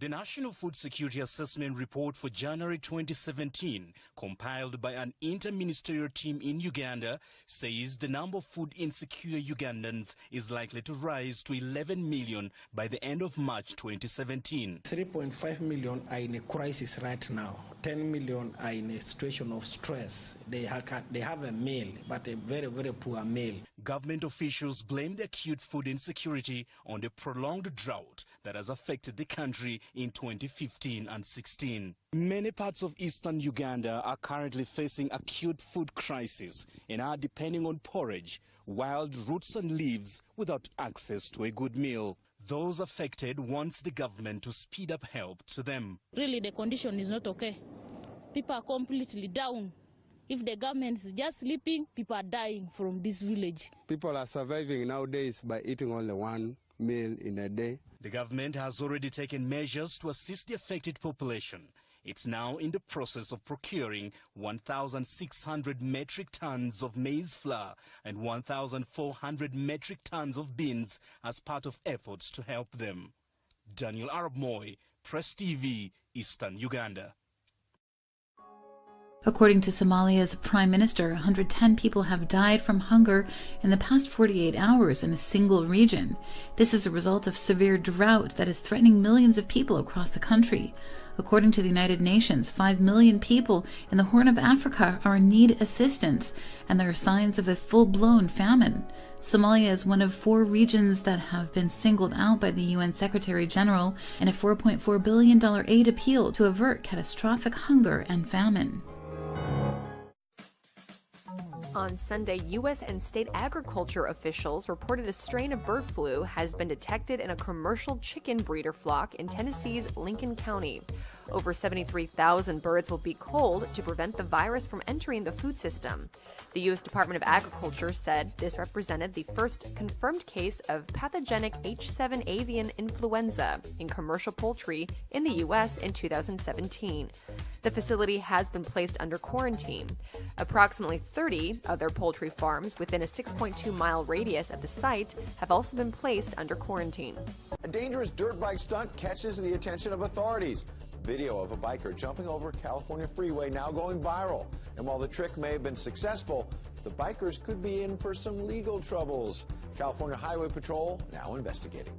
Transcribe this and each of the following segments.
The National Food Security Assessment Report for January 2017, compiled by an interministerial team in Uganda, says the number of food insecure Ugandans is likely to rise to 11 million by the end of March 2017. 3.5 million are in a crisis right now. 10 million are in a situation of stress. They have a meal, but a very, very poor meal. Government officials blame the acute food insecurity on the prolonged drought that has affected the country in 2015 and 16. Many parts of eastern Uganda are currently facing acute food crisis and are depending on porridge, wild roots and leaves without access to a good meal. Those affected want the government to speed up help to them. Really, the condition is not okay. People are completely down. If the government is just sleeping, people are dying from this village. People are surviving nowadays by eating only one meal in a day. The government has already taken measures to assist the affected population. It's now in the process of procuring 1,600 metric tons of maize flour and 1,400 metric tons of beans as part of efforts to help them. Daniel Arab Moy, Press TV, Eastern Uganda. According to Somalia's Prime Minister, 110 people have died from hunger in the past 48 hours in a single region. This is a result of severe drought that is threatening millions of people across the country. According to the United Nations, 5 million people in the Horn of Africa are in need assistance, and there are signs of a full-blown famine. Somalia is one of 4 regions that have been singled out by the UN Secretary General in a $4.4 billion aid appeal to avert catastrophic hunger and famine. On Sunday, U.S. and state agriculture officials reported a strain of bird flu has been detected in a commercial chicken breeder flock in Tennessee's Lincoln County. Over 73,000 birds will be culled to prevent the virus from entering the food system. The U.S. Department of Agriculture said this represented the first confirmed case of pathogenic H7 avian influenza in commercial poultry in the U.S. in 2017. The facility has been placed under quarantine. Approximately 30 other poultry farms within a 6.2-mile radius of the site have also been placed under quarantine. A dangerous dirt bike stunt catches the attention of authorities. Video of a biker jumping over a California freeway now going viral. And while the trick may have been successful, the bikers could be in for some legal troubles. California Highway Patrol now investigating.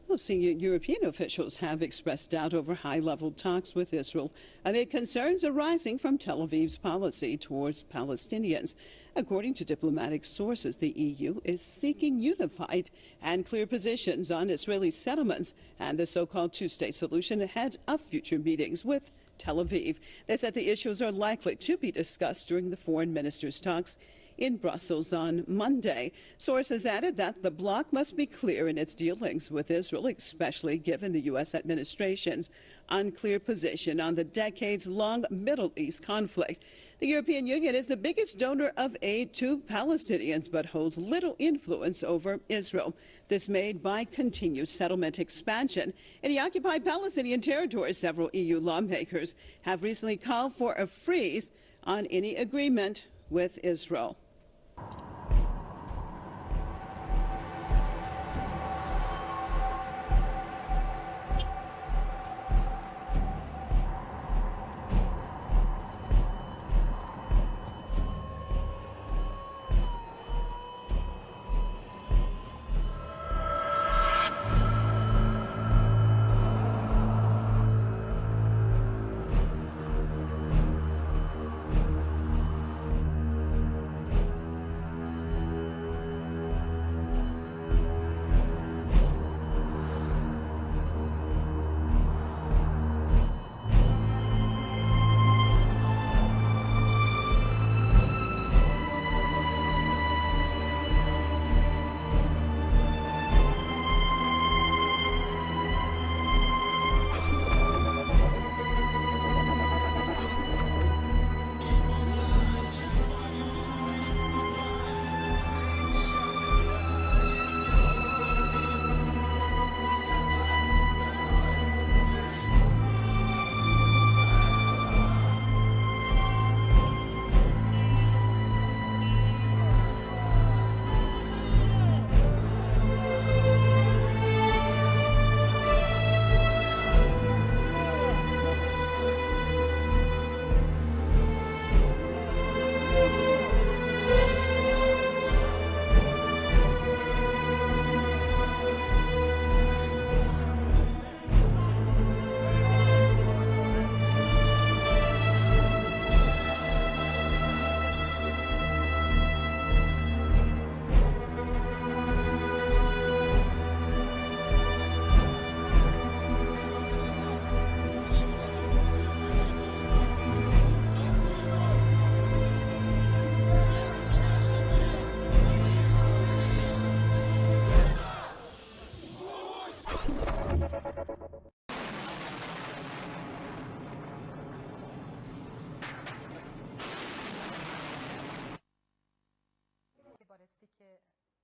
Well, senior European officials have expressed doubt over high-level talks with Israel amid concerns arising from Tel Aviv's policy towards Palestinians. According to diplomatic sources, the EU is seeking unified and clear positions on Israeli settlements and the so-called two-state solution ahead of future meetings with Tel Aviv. They said the issues are likely to be discussed during the foreign ministers' talks in Brussels on Monday. Sources added that the bloc must be clear in its dealings with Israel, especially given the U.S. administration's unclear position on the decades-long Middle East conflict. The European Union is the biggest donor of aid to Palestinians, but holds little influence over Israel. This made by continued settlement expansion in the occupied Palestinian territories. Several EU lawmakers have recently called for a freeze on any agreement with Israel.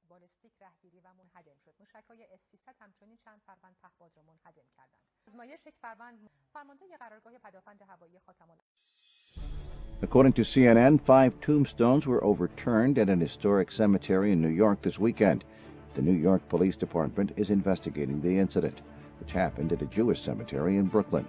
بالستیک رهگیری و منهدم شد. موشک‌های S-300 همچنین چند فروند پهپاد را منهدم کردند. آزمایش یک فروند فرمانده قرارگاه پدافند هوایی خاتم. According to CNN, 5 tombstones were overturned at an historic cemetery in New York this weekend. The New York Police Department is investigating the incident, which happened at a Jewish cemetery in Brooklyn.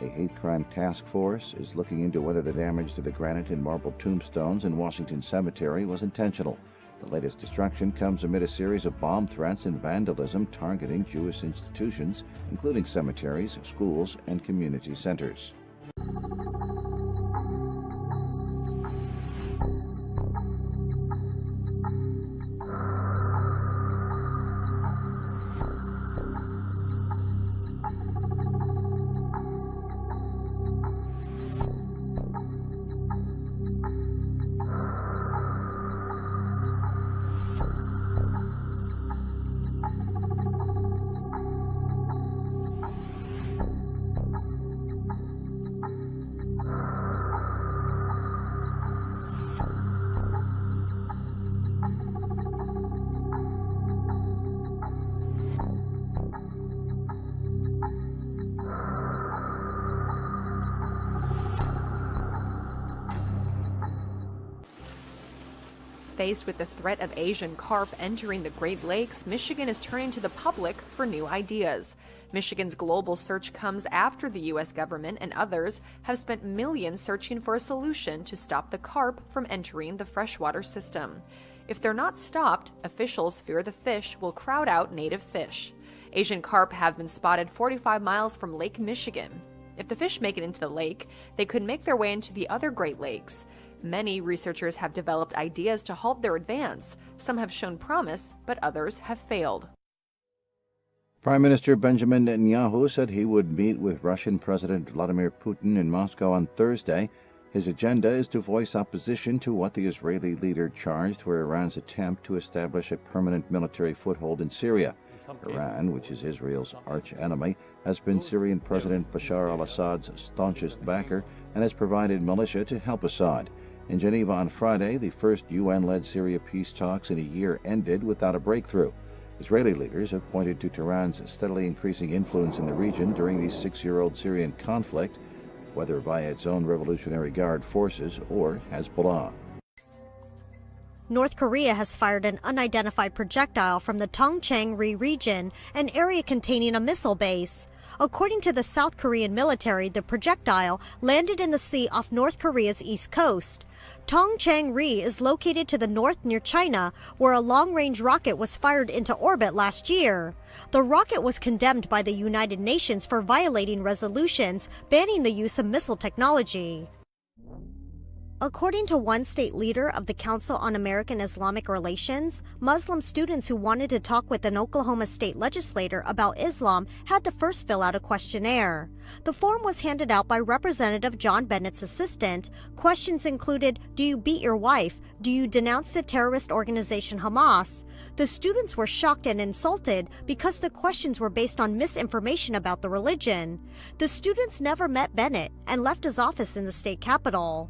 A hate crime task force is looking into whether the damage to the granite and marble tombstones in Washington Cemetery was intentional. The latest destruction comes amid a series of bomb threats and vandalism targeting Jewish institutions, including cemeteries, schools, and community centers. Faced with the threat of Asian carp entering the Great Lakes, Michigan is turning to the public for new ideas. Michigan's global search comes after the U.S. government and others have spent millions searching for a solution to stop the carp from entering the freshwater system. If they're not stopped, officials fear the fish will crowd out native fish. Asian carp have been spotted 45 miles from Lake Michigan. If the fish make it into the lake, they could make their way into the other Great Lakes. Many researchers have developed ideas to halt their advance. Some have shown promise, but others have failed. Prime Minister Benjamin Netanyahu said he would meet with Russian President Vladimir Putin in Moscow on Thursday. His agenda is to voice opposition to what the Israeli leader charged were Iran's attempt to establish a permanent military foothold in Syria. Iran, which is Israel's arch-enemy, has been Syrian President Bashar al-Assad's staunchest backer and has provided militia to help Assad. In Geneva on Friday, the first UN-led Syria peace talks in a year ended without a breakthrough. Israeli leaders have pointed to Tehran's steadily increasing influence in the region during the 6-year-old Syrian conflict, whether via its own Revolutionary Guard forces or Hezbollah. North Korea has fired an unidentified projectile from the Tongchang-ri region, an area containing a missile base. According to the South Korean military, the projectile landed in the sea off North Korea's east coast. Tongchang-ri is located to the north near China, where a long-range rocket was fired into orbit last year. The rocket was condemned by the United Nations for violating resolutions banning the use of missile technology. According to one state leader of the Council on American Islamic Relations, Muslim students who wanted to talk with an Oklahoma state legislator about Islam had to first fill out a questionnaire. The form was handed out by Representative John Bennett's assistant. Questions included, do you beat your wife? Do you denounce the terrorist organization Hamas? The students were shocked and insulted because the questions were based on misinformation about the religion. The students never met Bennett and left his office in the state capitol.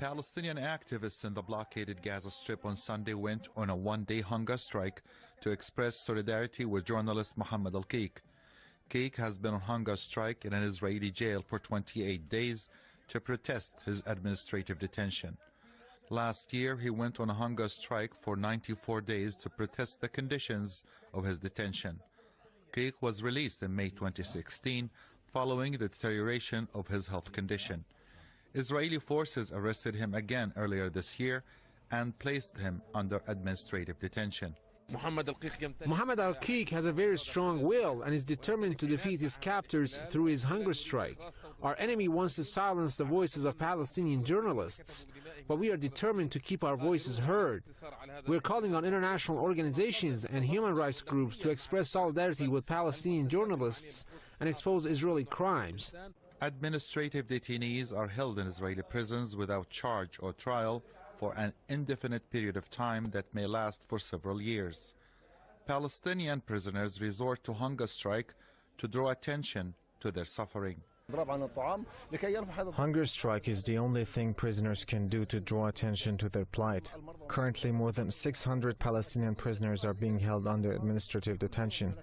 Palestinian activists in the blockaded Gaza Strip on Sunday went on a one-day hunger strike to express solidarity with journalist Mohammed Al-Keik. Keik has been on hunger strike in an Israeli jail for 28 days to protest his administrative detention. Last year, he went on a hunger strike for 94 days to protest the conditions of his detention. Keik was released in May 2016 following the deterioration of his health condition. Israeli forces arrested him again earlier this year and placed him under administrative detention. Mohammed Al-Keik has a very strong will and is determined to defeat his captors through his hunger strike. Our enemy wants to silence the voices of Palestinian journalists, but we are determined to keep our voices heard. We are calling on international organizations and human rights groups to express solidarity with Palestinian journalists and expose Israeli crimes. Administrative detainees are held in Israeli prisons without charge or trial for an indefinite period of time that may last for several years. Palestinian prisoners resort to hunger strike to draw attention to their suffering. Hunger strike is the only thing prisoners can do to draw attention to their plight. Currently, more than 600 Palestinian prisoners are being held under administrative detention.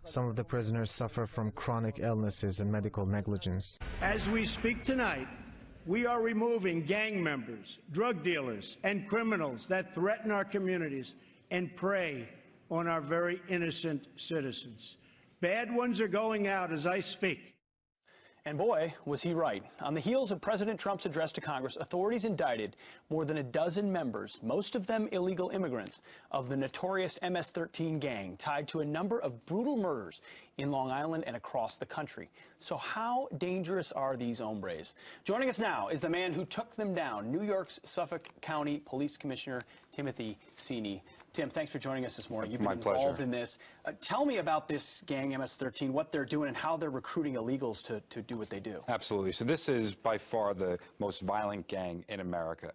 Some of the prisoners suffer from chronic illnesses and medical negligence. As we speak tonight, we are removing gang members, drug dealers, and criminals that threaten our communities and prey on our very innocent citizens. Bad ones are going out as I speak. And boy, was he right. On the heels of President Trump's address to Congress, authorities indicted more than a dozen members, most of them illegal immigrants, of the notorious MS-13 gang, tied to a number of brutal murders in Long Island and across the country. So how dangerous are these hombres? Joining us now is the man who took them down, New York's Suffolk County Police Commissioner Timothy Sini. Tim, thanks for joining us this morning. You've been involved in this. Tell me about this gang, MS-13, what they're doing and how they're recruiting illegals to do what they do. Absolutely. So this is by far the most violent gang in America.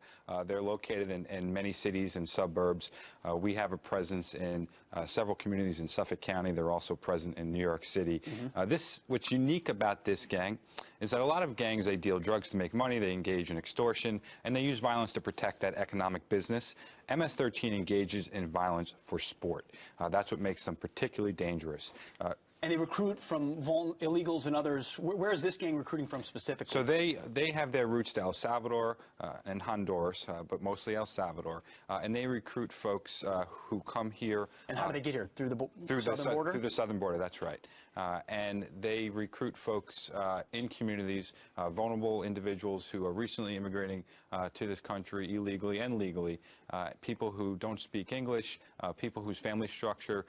They're located in many cities and suburbs. We have a presence in several communities in Suffolk County. They're also present in New York City. What's unique about this gang is that a lot of gangs, they deal drugs to make money, they engage in extortion, and they use violence to protect that economic business. MS-13 engages in violence for sport. That's what makes them particularly dangerous. And they recruit from illegals and others. Where is this gang recruiting from specifically? So they have their roots to El Salvador and Honduras, but mostly El Salvador. And they recruit folks who come here. And how do they get here? Through the southern border? Through the southern border, that's right. And they recruit folks in communities, vulnerable individuals who are recently immigrating to this country illegally and legally, people who don't speak English, people whose family structure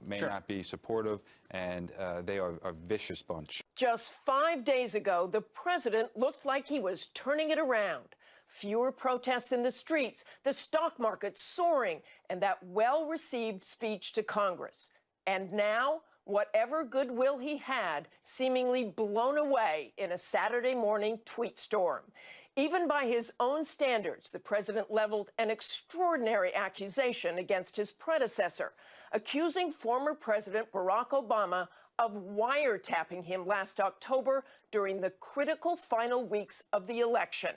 may not be supportive, and they are a vicious bunch. Just 5 days ago, the president looked like he was turning it around. Fewer protests in the streets, the stock market soaring, and that well-received speech to Congress. And now, whatever goodwill he had seemingly blown away in a Saturday morning tweet storm. Even by his own standards, the president leveled an extraordinary accusation against his predecessor, accusing former President Barack Obama of wiretapping him last October during the critical final weeks of the election.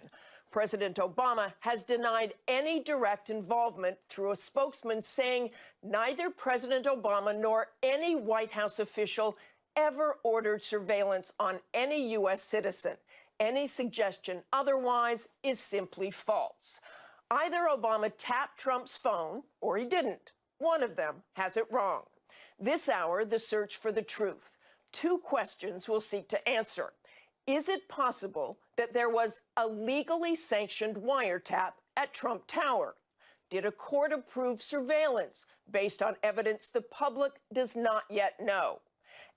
President Obama has denied any direct involvement through a spokesman saying neither President Obama nor any White House official ever ordered surveillance on any U.S. citizen. Any suggestion otherwise is simply false. Either Obama tapped Trump's phone or he didn't. One of them has it wrong. This hour, the search for the truth. Two questions we'll seek to answer. Is it possible that there was a legally sanctioned wiretap at Trump Tower? Did a court approve surveillance based on evidence the public does not yet know?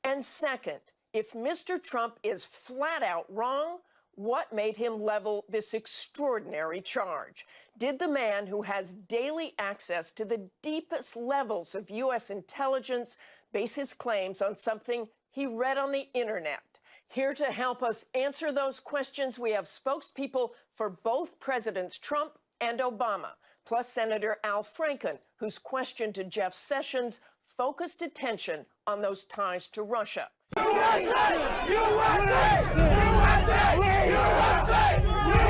And second, if Mr. Trump is flat out wrong, what made him level this extraordinary charge? Did the man who has daily access to the deepest levels of U.S. intelligence base his claims on something he read on the internet? Here to help us answer those questions, we have spokespeople for both Presidents Trump and Obama, plus Senator Al Franken, whose question to Jeff Sessions focused attention on those ties to Russia. USA! USA! USA! USA! USA!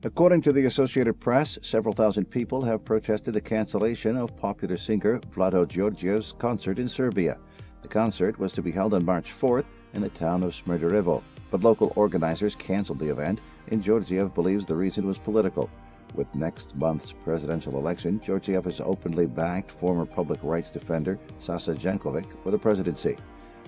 According to the Associated Press, several thousand people have protested the cancellation of popular singer Vlado Georgiev's concert in Serbia. The concert was to be held on March 4th in the town of Smederevo, but local organizers canceled the event, and Georgiev believes the reason was political. with next month's presidential election, Georgiev has openly backed former public rights defender Sasa Jankovic for the presidency.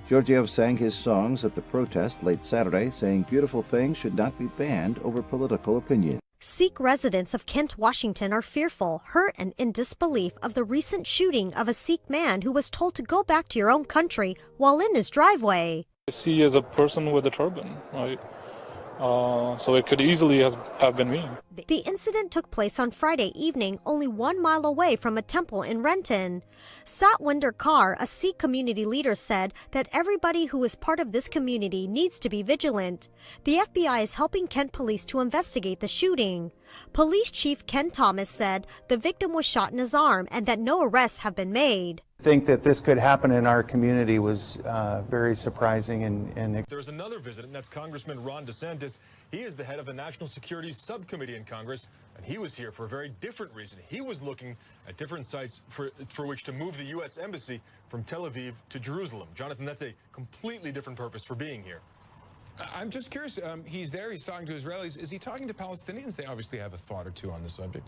Georgiev sang his songs at the protest late Saturday, saying beautiful things should not be banned over political opinion. Sikh residents of Kent, Washington are fearful, hurt, and in disbelief of the recent shooting of a Sikh man who was told to go back to your own country while in his driveway. I see as a person with a turban, right? So it could easily have been me. The incident took place on Friday evening, only 1 mile away from a temple in Renton. Satwinder Kaur, a Sikh community leader, said that everybody who is part of this community needs to be vigilant. The FBI is helping Kent police to investigate the shooting. Police Chief Ken Thomas said the victim was shot in his arm and that no arrests have been made. I think that this could happen in our community was very surprising. And there's another visit, and that's Congressman Ron DeSantis. He is the head of the National Security Subcommittee in Congress, and he was here for a very different reason. He was looking at different sites for which to move the U.S. Embassy from Tel Aviv to Jerusalem. Jonathan, that's a completely different purpose for being here. I'm just curious, he's there, he's talking to Israelis. Is he talking to Palestinians? They obviously have a thought or two on the subject.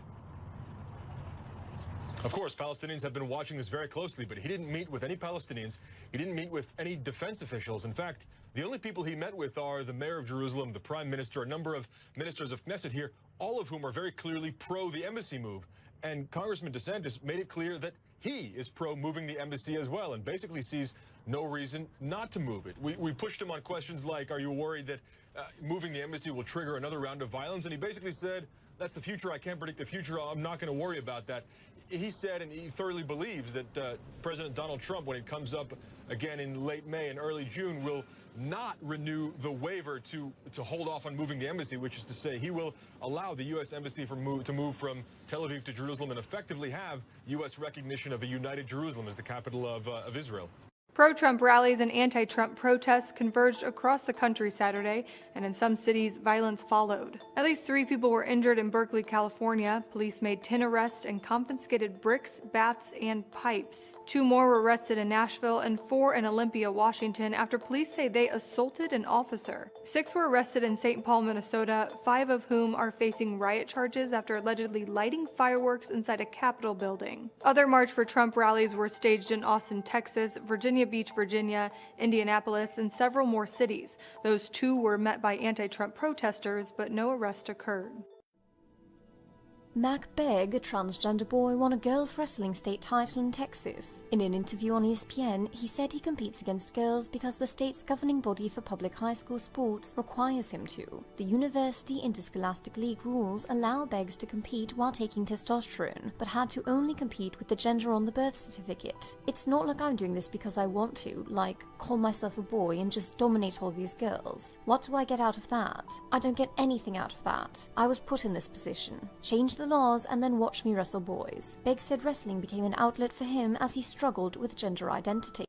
Of course, Palestinians have been watching this very closely, but he didn't meet with any Palestinians. He didn't meet with any defense officials. In fact, the only people he met with are the mayor of Jerusalem, the prime minister, a number of ministers of Knesset here, all of whom are very clearly pro the embassy move. And Congressman DeSantis made it clear that he is pro moving the embassy as well, and basically sees no reason not to move it. We pushed him on questions like, are you worried that moving the embassy will trigger another round of violence? And he basically said, that's the future. I can't predict the future. I'm not going to worry about that. He said, and he thoroughly believes, that President Donald Trump, when it comes up again in late May and early June, will not renew the waiver to hold off on moving the embassy, which is to say he will allow the U.S. Embassy to move from Tel Aviv to Jerusalem and effectively have U.S. recognition of a united Jerusalem as the capital of Israel. Pro-Trump rallies and anti-Trump protests converged across the country Saturday, and in some cities, violence followed. At least 3 people were injured in Berkeley, California. Police made 10 arrests and confiscated bricks, bats, and pipes. 2 more were arrested in Nashville and 4 in Olympia, Washington, after police say they assaulted an officer. 6 were arrested in St. Paul, Minnesota, 5 of whom are facing riot charges after allegedly lighting fireworks inside a Capitol building. Other March for Trump rallies were staged in Austin, Texas, Virginia Beach, Virginia, Indianapolis, and several more cities. Those 2 were met by anti-Trump protesters, but no arrest occurred. Mac Begg, a transgender boy, won a girls' wrestling state title in Texas. In an interview on ESPN, he said he competes against girls because the state's governing body for public high school sports requires him to. The University Interscholastic League rules allow Beggs to compete while taking testosterone, but had to only compete with the gender on the birth certificate. It's not like I'm doing this because I want to, like call myself a boy and just dominate all these girls. What do I get out of that? I don't get anything out of that. I was put in this position. Change the laws and then watch me wrestle boys. Begg said wrestling became an outlet for him as he struggled with gender identity.